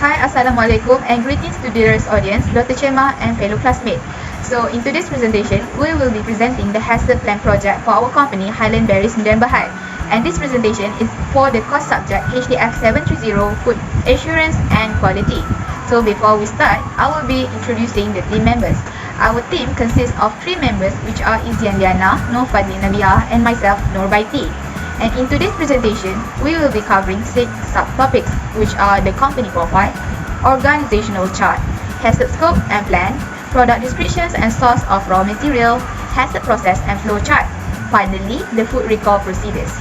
Hi, Assalamualaikum and greetings to dearest audience, Dr. Chemah and fellow classmates. So in today's presentation, we will be presenting the HACCP Plan Project for our company Highland Berries Nabihah. And this presentation is for the course subject HM772 Food Assurance and Quality. So before we start, I will be introducing the team members. Our team consists of 3 members which are Izyan, Liyana, Noor, Fadhlin, Nabihah and myself, Noor, Baiti. And in today's presentation, we will be covering 6 subtopics which are the company profile, organizational chart, HACCP scope and plan, product descriptions and source of raw material, HACCP process and flow chart. Finally, the food recall procedures.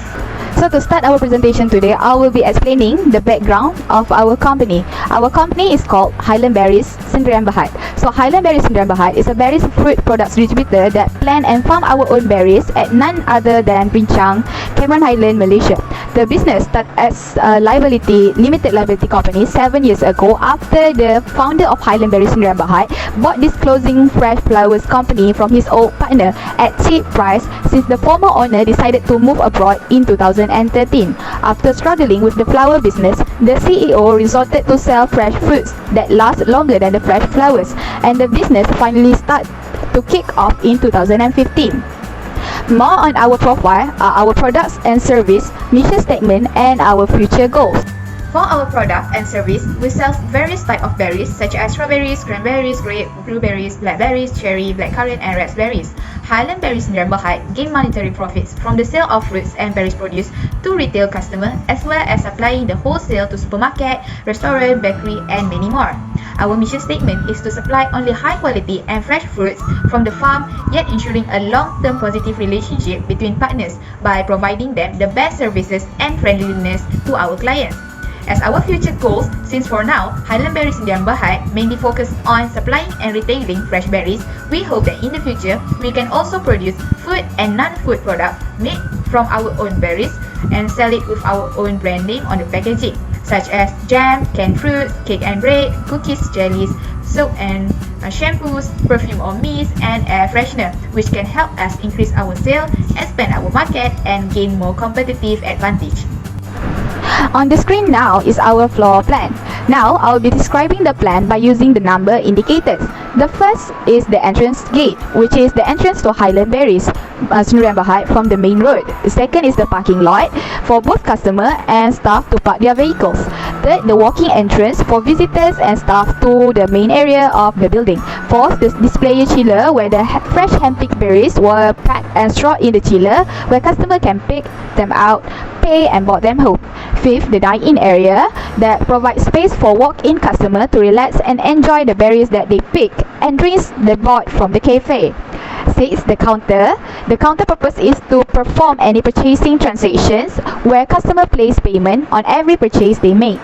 So to start our presentation today, I will be explaining the background of our company. Our company is called Highland Berries Nabihah. So Highland Berries Nabihah is a berries fruit products distributor that plant and farm our own berries at none other than Bincang, Chemah, Highland, Malaysia. The business started as a limited liability company 7 years ago after the founder of Highland Berries Nabihah bought this closing fresh flowers company from his old partner at cheap price since the former owner decided to move abroad in 2013. After struggling with the flower business, the CEO resorted to sell fresh fruits that last longer than the fresh flowers, and the business finally started to kick off in 2015. More on our profile are our products and service, mission statement, and our future goals. For our product and service, we sell various types of berries such as strawberries, cranberries, grape, blueberries, blackberries, cherry, blackcurrant, and raspberries. Highland Berries Nabihah gain monetary profits from the sale of fruits and berries produced to retail customers as well as supplying the wholesale to supermarket, restaurant, bakery, and many more. Our mission statement is to supply only high quality and fresh fruits from the farm, yet ensuring a long-term positive relationship between partners by providing them the best services and friendliness to our clients. As our future goals, since for now, Highland Berries Nabihah mainly focus on supplying and retailing fresh berries, we hope that in the future, we can also produce food and non-food products made from our own berries and sell it with our own brand name on the packaging, such as jam, canned fruits, cake and bread, cookies, jellies, soap and shampoos, perfume or mist, and air freshener, which can help us increase our sales, expand our market, and gain more competitive advantage. On the screen now is our floor plan. Now I'll be describing the plan by using the number indicators. The first is the entrance gate, which is the entrance to Highland Berries Nabihah from the main road. The second is the parking lot for both customer and staff to park their vehicles. Third, the walking entrance for visitors and staff to the main area of the building. Fourth, the display chiller where the fresh hand-picked berries were packed and stored in the chiller where customer can pick them out, pay and board them home. Fifth, the dine-in area that provides space for walk-in customer to relax and enjoy the berries that they pick and drinks they bought from the cafe. 6. The counter. The counter purpose is to perform any purchasing transactions where customer place payment on every purchase they make.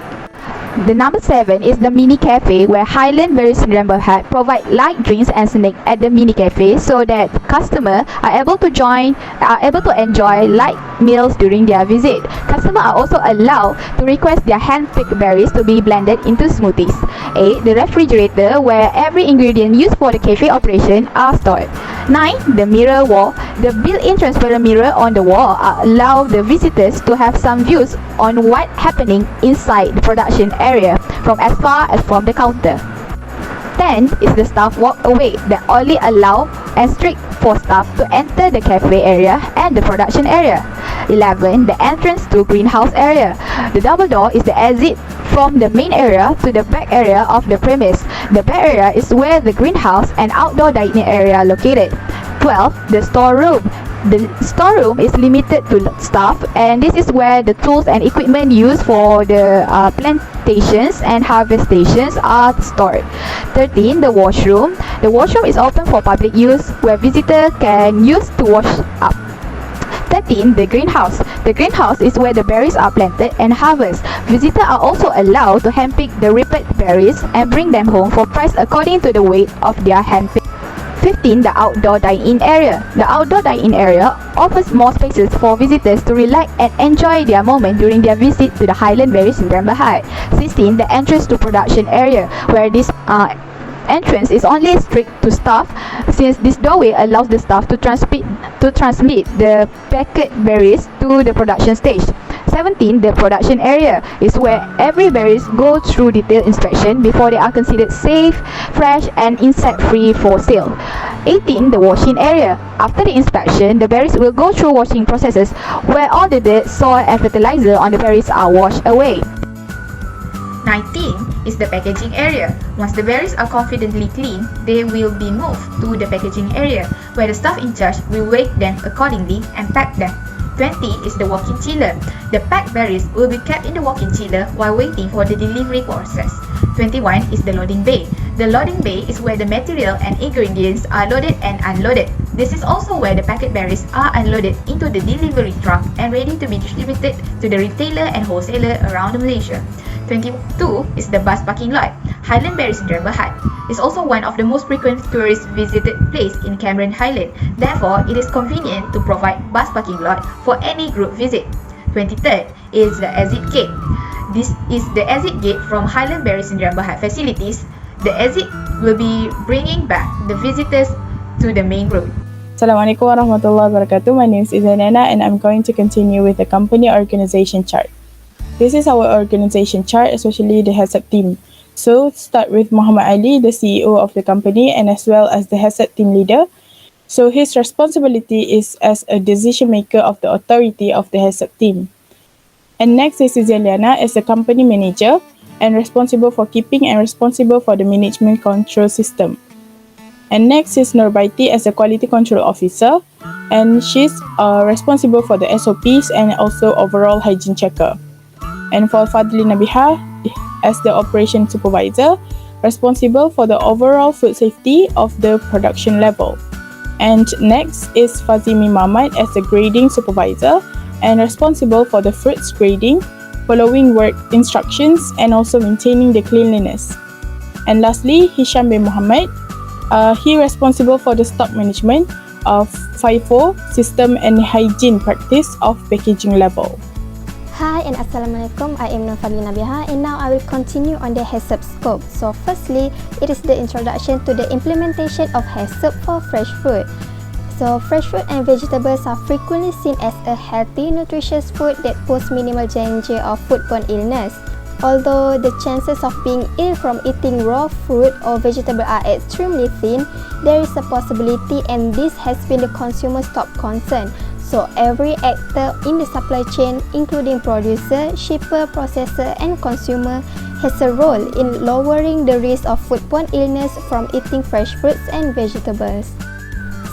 The number 7 is the mini cafe where Highland Berries Nabihah provide light drinks and snacks at the mini cafe so that customers are able to enjoy light meals during their visit. Customers are also allowed to request their hand-picked berries to be blended into smoothies. 8. The refrigerator where every ingredient used for the cafe operation are stored. 9. The mirror wall. The built-in transparent mirror on the wall allow the visitors to have some views on what's happening inside the production area from as far as from the counter. 10 is the staff walk away that only allow and strict for staff to enter the cafe area and the production area. 11. The entrance to greenhouse area. The double door is the exit from the main area to the back area of the premise. The back area is where the greenhouse and outdoor dining area are located. 12. The storeroom. The storeroom is limited to staff, and this is where the tools and equipment used for the plantations and harvest stations are stored. 13. The washroom. The washroom is open for public use where visitors can use to wash up. 13. The greenhouse. The greenhouse is where the berries are planted and harvested. Visitors are also allowed to handpick the ripened berries and bring them home for price according to the weight of their handpicked. 15. The outdoor dine-in area. The outdoor dine-in area offers more spaces for visitors to relax and enjoy their moment during their visit to the Highland Berries Nabihah. 16. The entrance to production area, where this entrance is only strict to staff since this doorway allows the staff to transmit the packed berries to the production stage. 17, the production area, is where every berries go through detailed inspection before they are considered safe, fresh and insect-free for sale. 18, the washing area. After the inspection, the berries will go through washing processes where all the dirt, soil and fertilizer on the berries are washed away. 19 is the packaging area. Once the berries are confidently clean, they will be moved to the packaging area, where the staff in charge will weigh them accordingly and pack them. 20 is the walk-in chiller. The packed berries will be kept in the walk-in chiller while waiting for the delivery process. 21 is the loading bay. The loading bay is where the material and ingredients are loaded and unloaded. This is also where the packet berries are unloaded into the delivery truck and ready to be distributed to the retailer and wholesaler around Malaysia. 22 is the bus parking lot. Highland Berries Nabihah is also one of the most frequent tourist visited place in Cameron Highland. Therefore, it is convenient to provide bus parking lot for any group visit. 23rd is the exit gate. This is the exit gate from Highland Berries Nabihah facilities. The exit will be bringing back the visitors to the main road. Assalamualaikum warahmatullahi wabarakatuh. My name is Izyan and I'm going to continue with the company organization chart. This is our organization chart, especially the HACCP team. So, start with Muhammad Ali, the CEO of the company and as well as the HACCP team leader. So, his responsibility is as a decision maker of the authority of the HACCP team. And next is Liyana as the company manager and responsible for keeping and responsible for the management control system. And next is Noor Baiti as a quality control officer and she's responsible for the SOPs and also overall hygiene checker. And for Fadhlin Nabihah as the operation supervisor, responsible for the overall food safety of the production level. And next is Fazimi Mahmad as the grading supervisor and responsible for the fruits grading, following work instructions and also maintaining the cleanliness. And lastly, Hisham bin Muhammad, he responsible for the stock management of FIFO system and hygiene practice of packaging level. Hi and Assalamualaikum, I am Fadhlin Nabihah and now I will continue on the HACCP scope. So firstly, it is the introduction to the implementation of HACCP for fresh food. So fresh fruit and vegetables are frequently seen as a healthy, nutritious food that pose minimal danger of foodborne illness. Although the chances of being ill from eating raw fruit or vegetable are extremely thin, there is a possibility and this has been the consumer's top concern. So every actor in the supply chain, including producer, shipper, processor and consumer, has a role in lowering the risk of foodborne illness from eating fresh fruits and vegetables.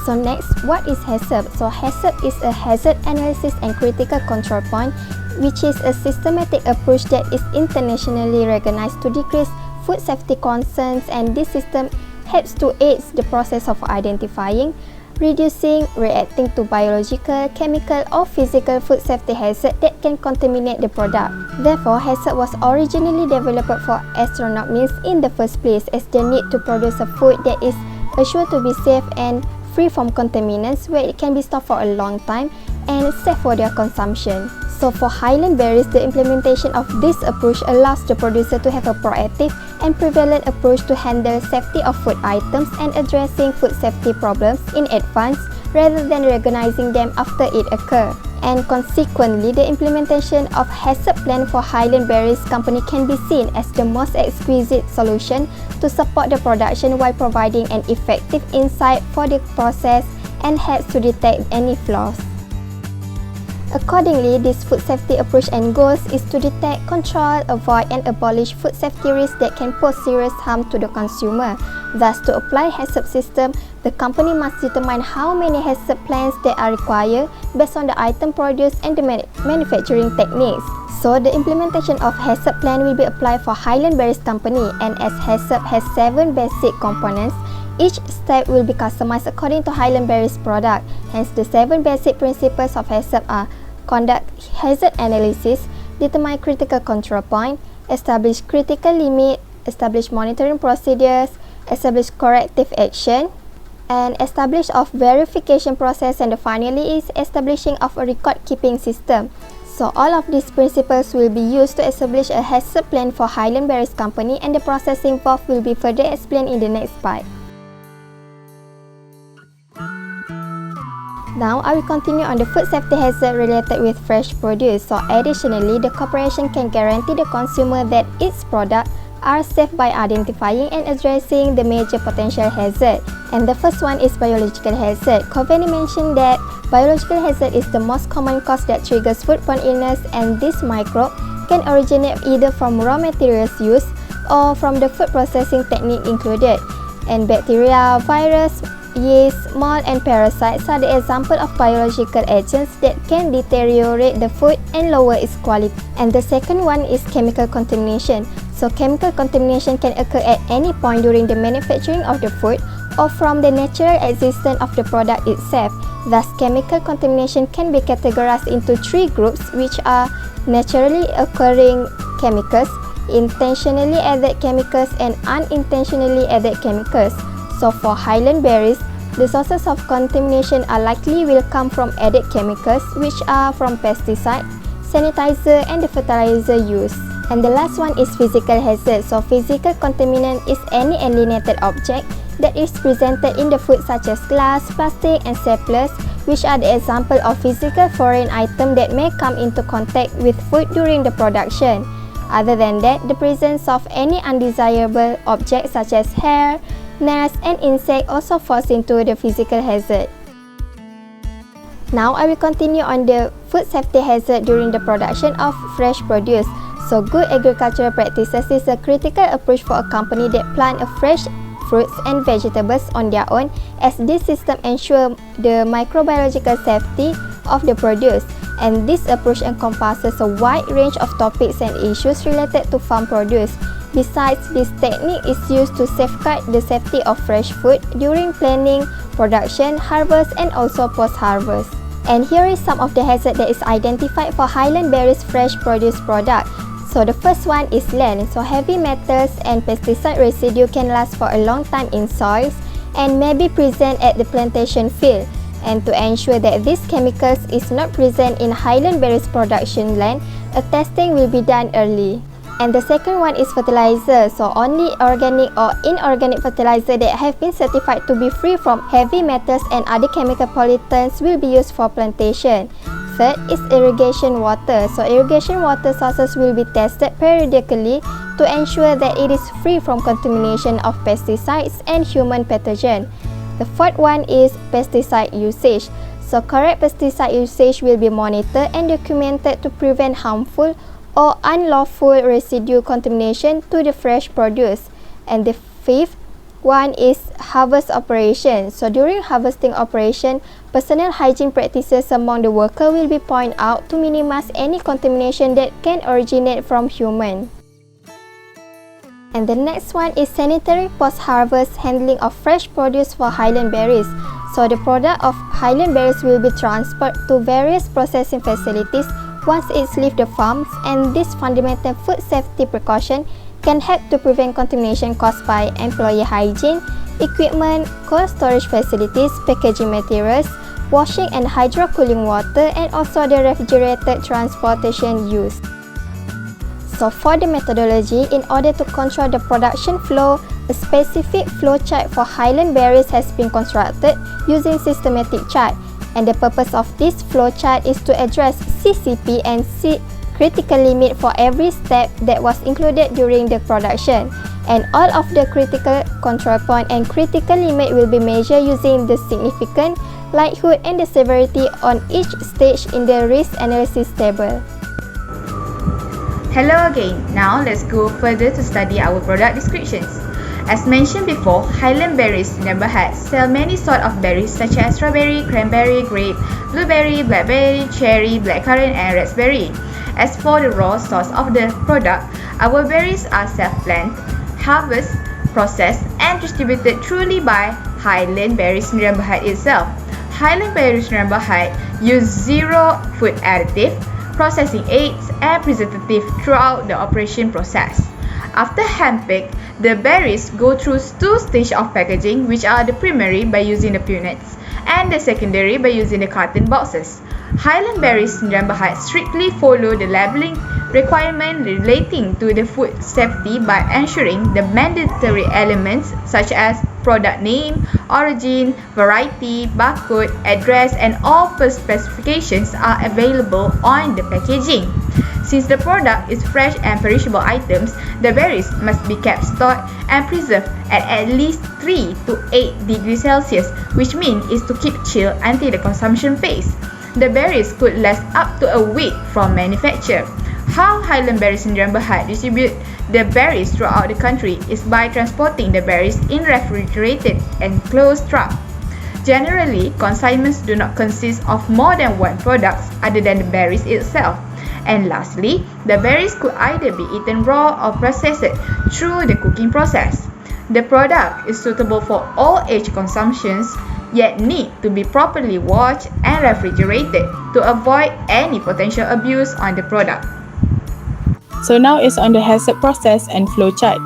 So next, what is HACCP? So HACCP is a hazard analysis and critical control point, which is a systematic approach that is internationally recognized to decrease food safety concerns, and this system helps to aid the process of identifying, reducing, reacting to biological, chemical or physical food safety hazard that can contaminate the product. Therefore, HACCP was originally developed for astronauts in the first place, as they need to produce a food that is assured to be safe and free from contaminants, where it can be stored for a long time and safe for their consumption. So for Highland Berries, the implementation of this approach allows the producer to have a proactive and prevalent approach to handle safety of food items and addressing food safety problems in advance rather than recognizing them after it occurs. And consequently, the implementation of HACCP Plan for Highland Berries Company can be seen as the most exquisite solution to support the production while providing an effective insight for the process and helps to detect any flaws. Accordingly, this food safety approach and goals is to detect, control, avoid and abolish food safety risks that can pose serious harm to the consumer. Thus, to apply HACCP system, the company must determine how many HACCP plans that are required based on the item produced and the manufacturing techniques. So, the implementation of HACCP plan will be applied for Highland Berries Company, and as HACCP has 7 basic components, each step will be customized according to Highland Berries product. Hence, the 7 basic principles of HACCP are: conduct hazard analysis, determine critical control point, establish critical limit, establish monitoring procedures, establish corrective action, and establish of verification process, and finally is establishing of a record keeping system. So all of these principles will be used to establish a HACCP plan for Highland Berries Company, and the process involved will be further explained in the next part. Now, I will continue on the food safety hazard related with fresh produce. So, additionally, the corporation can guarantee the consumer that its products are safe by identifying and addressing the major potential hazard. And the first one is biological hazard. Koveni mentioned that biological hazard is the most common cause that triggers foodborne illness, and this microbe can originate either from raw materials used or from the food processing technique included. And bacteria, virus, yeast, mold, and parasites are the example of biological agents that can deteriorate the food and lower its quality. And the second one is chemical contamination. So chemical contamination can occur at any point during the manufacturing of the food or from the natural existence of the product itself. Thus, chemical contamination can be categorized into three groups, which are naturally occurring chemicals, intentionally added chemicals, and unintentionally added chemicals. So for Highland berries, the sources of contamination are likely will come from added chemicals, which are from pesticide, sanitizer, and the fertilizer used. And the last one is physical hazard. So physical contaminant is any alienated object that is presented in the food, such as glass, plastic, and surplus, which are the example of physical foreign item that may come into contact with food during the production. Other than that, the presence of any undesirable objects such as hair, nails, and insect also falls into the physical hazard. Now, I will continue on the food safety hazard during the production of fresh produce. So, good agricultural practices is a critical approach for a company that plant a fresh fruits and vegetables on their own, as this system ensures the microbiological safety of the produce. And this approach encompasses a wide range of topics and issues related to farm produce. Besides, this technique is used to safeguard the safety of fresh food during planning, production, harvest, and also post-harvest. And here is some of the hazards that is identified for Highland berries fresh produce product. So the first one is land. So heavy metals and pesticide residue can last for a long time in soils and may be present at the plantation field. And to ensure that these chemicals is not present in Highland berries production land, a testing will be done early. And the second one is fertilizer. So only organic or inorganic fertilizer that have been certified to be free from heavy metals and other chemical pollutants will be used for plantation. Third is irrigation water. So irrigation water sources will be tested periodically to ensure that it is free from contamination of pesticides and human pathogen. The fourth one is pesticide usage. So correct pesticide usage will be monitored and documented to prevent harmful or unlawful residue contamination to the fresh produce. And the fifth one is harvest operation. So during harvesting operation, personal hygiene practices among the worker will be pointed out to minimize any contamination that can originate from human. And the next one is sanitary post-harvest handling of fresh produce for Highland berries. So the product of Highland berries will be transferred to various processing facilities once it leaves the farms, and this fundamental food safety precaution can help to prevent contamination caused by employee hygiene, equipment, cold storage facilities, packaging materials, washing and hydro-cooling water, and also the refrigerated transportation used. So for the methodology, in order to control the production flow, a specific flow chart for Highland berries has been constructed using systematic chart. And the purpose of this flow chart is to address CCP and critical limit for every step that was included during the production. And all of the critical control point and critical limit will be measured using the significant, likelihood, and the severity on each stage in the risk analysis table. Hello again. Now let's go further to study our product descriptions. As mentioned before, Highland berries Nabihah sell many sort of berries such as strawberry, cranberry, grape, blueberry, blackberry, cherry, blackcurrant, and raspberry. As for the raw source of the product, our berries are self-planted, harvested, processed, and distributed truly by Highland berries Nabihah itself. Highland berries Nabihah use zero food additive, processing aids, and preservative throughout the operation process. After hand-picked, the berries go through two stages of packaging, which are the primary by using the punnets and the secondary by using the carton boxes. Highland berries Nabihah strictly follow the labeling requirement relating to the food safety by ensuring the mandatory elements such as product name, origin, variety, barcode, address, and all specifications are available on the packaging. Since the product is fresh and perishable items, the berries must be kept stored and preserved at least 3 to 8 degrees Celsius, which means is to keep chill until the consumption phase. The berries could last up to a week from manufacture. How Highland Berries in Nabihah distribute the berries throughout the country is by transporting the berries in refrigerated and closed truck. Generally, consignments do not consist of more than one product other than the berries itself. And lastly, the berries could either be eaten raw or processed through the cooking process. The product is suitable for all age consumptions, yet need to be properly washed and refrigerated to avoid any potential abuse on the product. So now it's on the HACCP process and flow chart.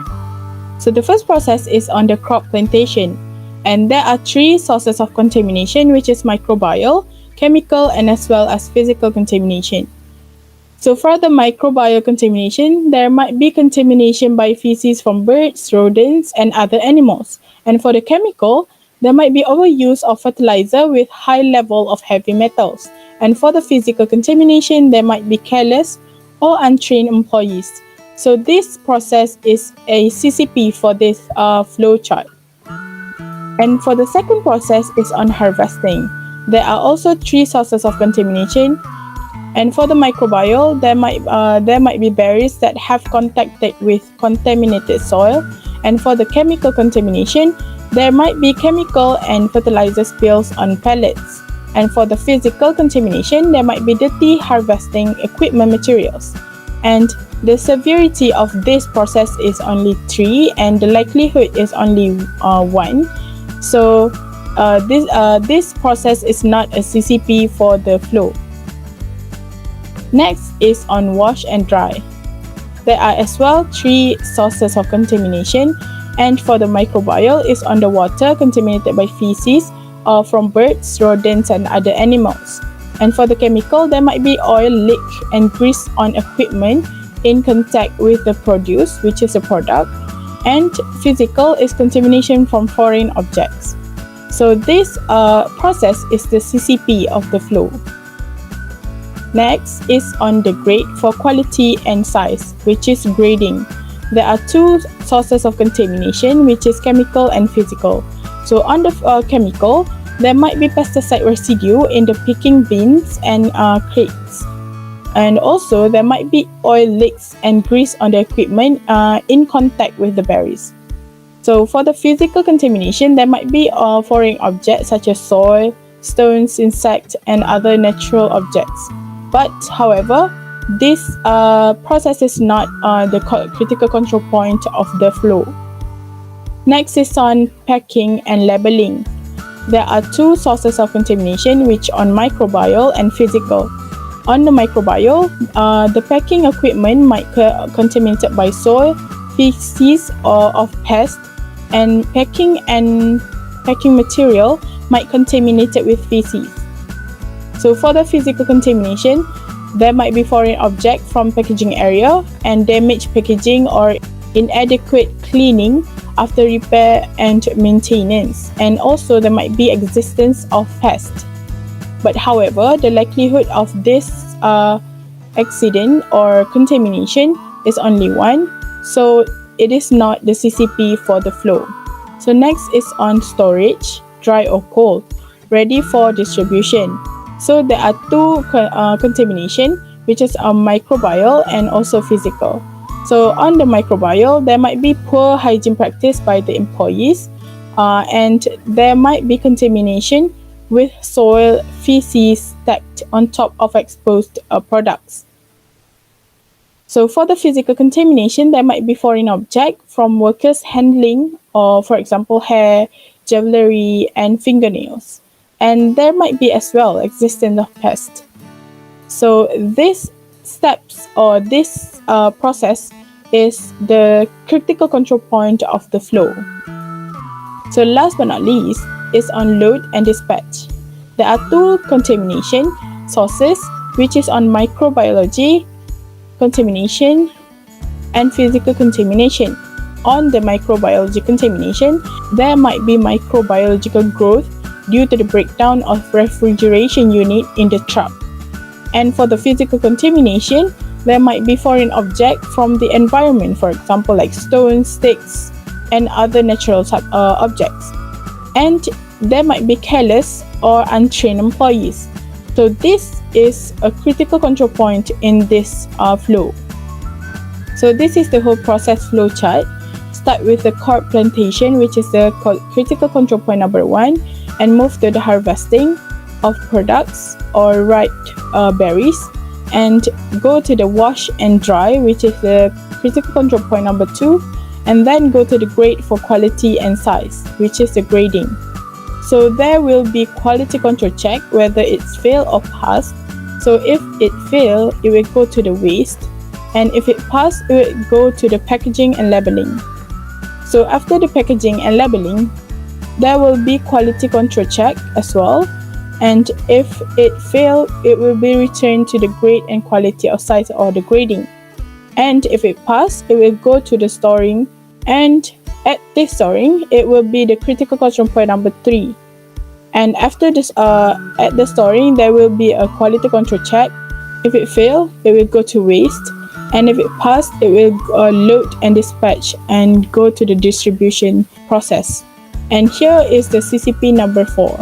So the first process is on the crop plantation, and there are 3 sources of contamination, which is microbial, chemical, and as well as physical contamination. So for the microbial contamination, there might be contamination by feces from birds, rodents, and other animals. And for the chemical, there might be overuse of fertilizer with high level of heavy metals. And for the physical contamination, there might be careless or untrained employees. So this process is a CCP for this flow chart. And for the second process is on harvesting. There are also 3 sources of contamination. And for the microbial, there might be berries that have contacted with contaminated soil. And for the chemical contamination, there might be chemical and fertilizer spills on pellets. And for the physical contamination, there might be dirty harvesting equipment materials. And the severity of this process is only 3, and the likelihood is only 1. So this process is not a CCP for the flow. Next is on wash and dry. There are as well 3 sources of contamination, and for the microbial is on the water contaminated by feces or from birds, rodents, and other animals. And for the chemical, there might be oil leak and grease on equipment in contact with the produce, which is a product. And physical is contamination from foreign objects. So this process is the CCP of the flow. Next is on the grade for quality and size, which is grading. There are 2 sources of contamination, which is chemical and physical. So on the chemical, there might be pesticide residue in the picking bins and crates. And also, there might be oil leaks and grease on the equipment in contact with the berries. So for the physical contamination, there might be foreign objects such as soil, stones, insects, and other natural objects. But however, this process is not the critical control point of the flow. Next is on packing and labeling. There are 2 sources of contamination, which on microbial and physical. On the microbial, the packing equipment might contaminated by soil, feces, or of pests, and packing material might contaminated with feces. So for the physical contamination, there might be foreign object from packaging area and damaged packaging or inadequate cleaning after repair and maintenance. And also there might be existence of pests. But however, the likelihood of this accident or contamination is only 1. So it is not the CCP for the flow. So next is on storage, dry or cold, ready for distribution. So there are 2 contamination, which is microbial and also physical. So on the microbial, there might be poor hygiene practice by the employees, and there might be contamination with soil, feces stacked on top of exposed products. So for the physical contamination, there might be foreign object from workers handling, or for example, hair, jewelry, and fingernails. And there might be as well existence of pests. So this steps or this process is the critical control point of the flow. So last but not least is on load and dispatch. There are 2 contamination sources, which is on microbiology contamination and physical contamination. on the microbiology contamination, there might be microbiological growth due to the breakdown of refrigeration unit in the truck. And for the physical contamination, there might be foreign object from the environment, for example, like stones, sticks, and other natural objects. And there might be careless or untrained employees. So this is a critical control point in this flow. So this is the whole process flow chart. Start with the cork plantation, which is the critical control point number 1, and move to the harvesting of products or ripe berries, and go to the wash and dry, which is the critical control point number 2, and then go to the grade for quality and size, which is the grading. So there will be quality control check whether it's fail or pass. So if it fail, it will go to the waste, and if it pass, it will go to the packaging and labeling. So after the packaging and labeling, there will be quality control check as well, and if it fail, it will be returned to the grade and quality of size or the grading. And if it pass, it will go to the storing, and at this storing, it will be the critical control point number 3. And after this, at the storing, there will be a quality control check. If it fail, it will go to waste, and if it pass, it will load and dispatch and go to the distribution process. And here is the CCP number 4.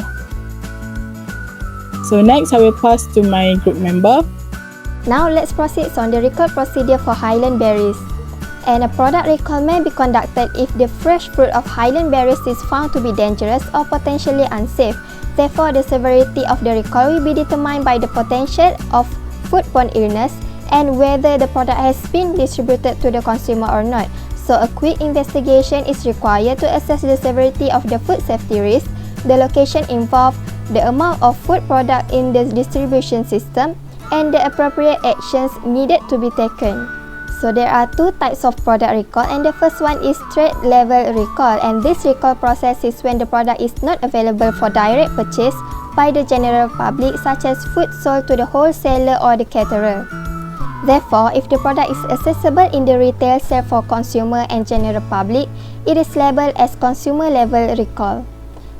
So next, I will pass to my group member. Now let's proceed on the recall procedure for Highland berries. And a product recall may be conducted if the fresh fruit of Highland berries is found to be dangerous or potentially unsafe. Therefore, the severity of the recall will be determined by the potential of foodborne illness and whether the product has been distributed to the consumer or not. So a quick investigation is required to assess the severity of the food safety risk, the location involved, the amount of food product in the distribution system, and the appropriate actions needed to be taken. So there are two types of product recall, and the first one is trade level recall, and this recall process is when the product is not available for direct purchase by the general public, such as food sold to the wholesaler or the caterer. Therefore, if the product is accessible in the retail sale for consumer and general public, it is labeled as consumer level recall.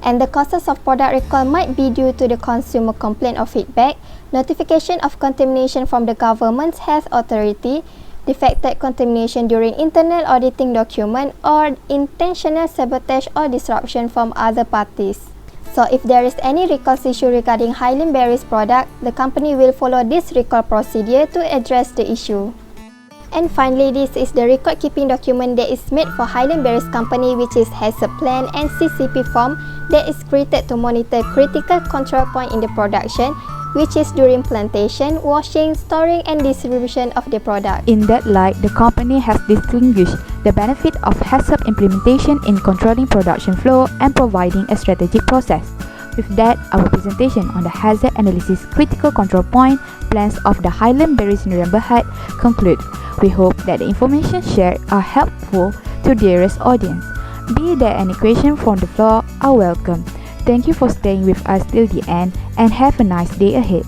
And the causes of product recall might be due to the consumer complaint or feedback, notification of contamination from the government's health authority, defected contamination during internal auditing document, or intentional sabotage or disruption from other parties. So if there is any recall issue regarding Highland berries product, the company will follow this recall procedure to address the issue. And finally, this is the record keeping document that is made for Highland berries company, which is HACCP Plan and CCP form that is created to monitor critical control point in the production, which is during plantation, washing, storing and distribution of the product. In that light, the company has distinguished the benefit of HACCP implementation in controlling production flow and providing a strategic process. With that, our presentation on the hazard analysis critical control point plans of the Highland berries in Nabihah conclude. We hope that the information shared are helpful to dearest audience. Be there any question from the floor are welcome. Thank you for staying with us till the end and have a nice day ahead.